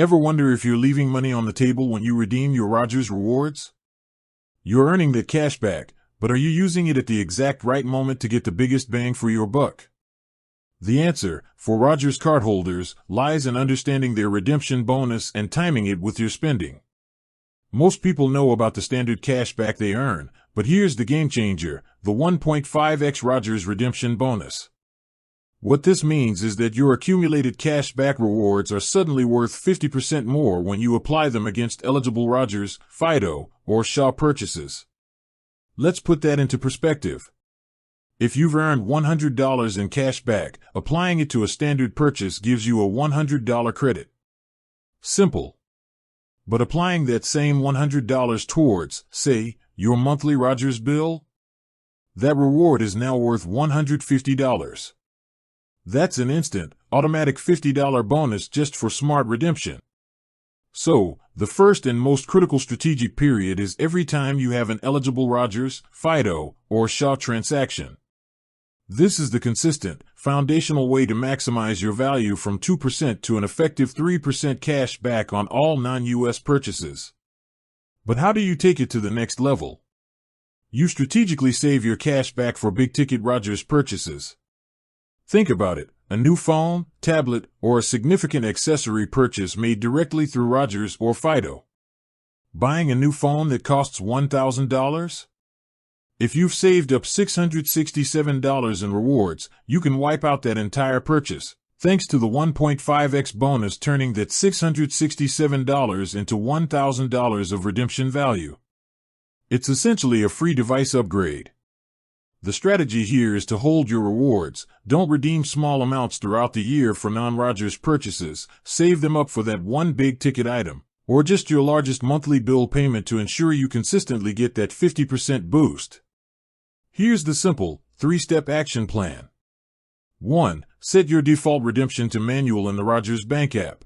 Ever wonder if you're leaving money on the table when you redeem your Rogers rewards? You're earning that cash back, but are you using it at the exact right moment to get the biggest bang for your buck? The answer, for Rogers cardholders, lies in understanding their redemption bonus and timing it with your spending. Most people know about the standard cash back they earn, but here's the game changer, the 1.5x Rogers redemption bonus. What this means is that your accumulated cash back rewards are suddenly worth 50% more when you apply them against eligible Rogers, Fido, or Shaw purchases. Let's put that into perspective. If you've earned $100 in cash back, applying it to a standard purchase gives you a $100 credit. Simple. But applying that same $100 towards, say, your monthly Rogers bill? That reward is now worth $150. That's an instant, automatic $50 bonus just for smart redemption. So, the first and most critical strategic period is every time you have an eligible Rogers, Fido, or Shaw transaction. This is the consistent, foundational way to maximize your value from 2% to an effective 3% cash back on all non-US purchases. But how do you take it to the next level? You strategically save your cash back for big-ticket Rogers purchases. Think about it, a new phone, tablet, or a significant accessory purchase made directly through Rogers or Fido. Buying a new phone that costs $1,000? If you've saved up $667 in rewards, you can wipe out that entire purchase, thanks to the 1.5x bonus turning that $667 into $1,000 of redemption value. It's essentially a free device upgrade. The strategy here is to hold your rewards, don't redeem small amounts throughout the year for non-Rogers purchases, save them up for that one big-ticket item, or just your largest monthly bill payment to ensure you consistently get that 50% boost. Here's the simple, 3-step action plan. 1. Set your default redemption to manual in the Rogers Bank app.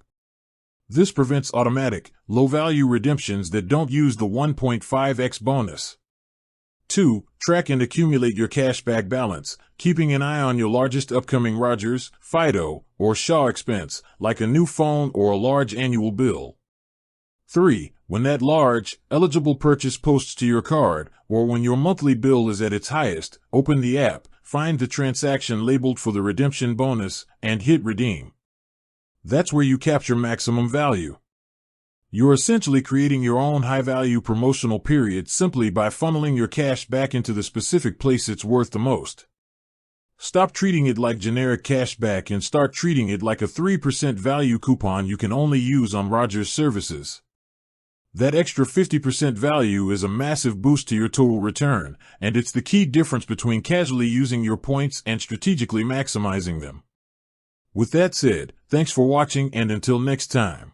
This prevents automatic, low-value redemptions that don't use the 1.5x bonus. 2. Track and accumulate your cashback balance, keeping an eye on your largest upcoming Rogers, Fido, or Shaw expense, like a new phone or a large annual bill. 3. When that large, eligible purchase posts to your card, or when your monthly bill is at its highest, open the app, find the transaction labeled for the redemption bonus, and hit redeem. That's where you capture maximum value. You're essentially creating your own high-value promotional period simply by funneling your cash back into the specific place it's worth the most. Stop treating it like generic cashback and start treating it like a 3% value coupon you can only use on Rogers services. That extra 50% value is a massive boost to your total return, and it's the key difference between casually using your points and strategically maximizing them. With that said, thanks for watching and until next time.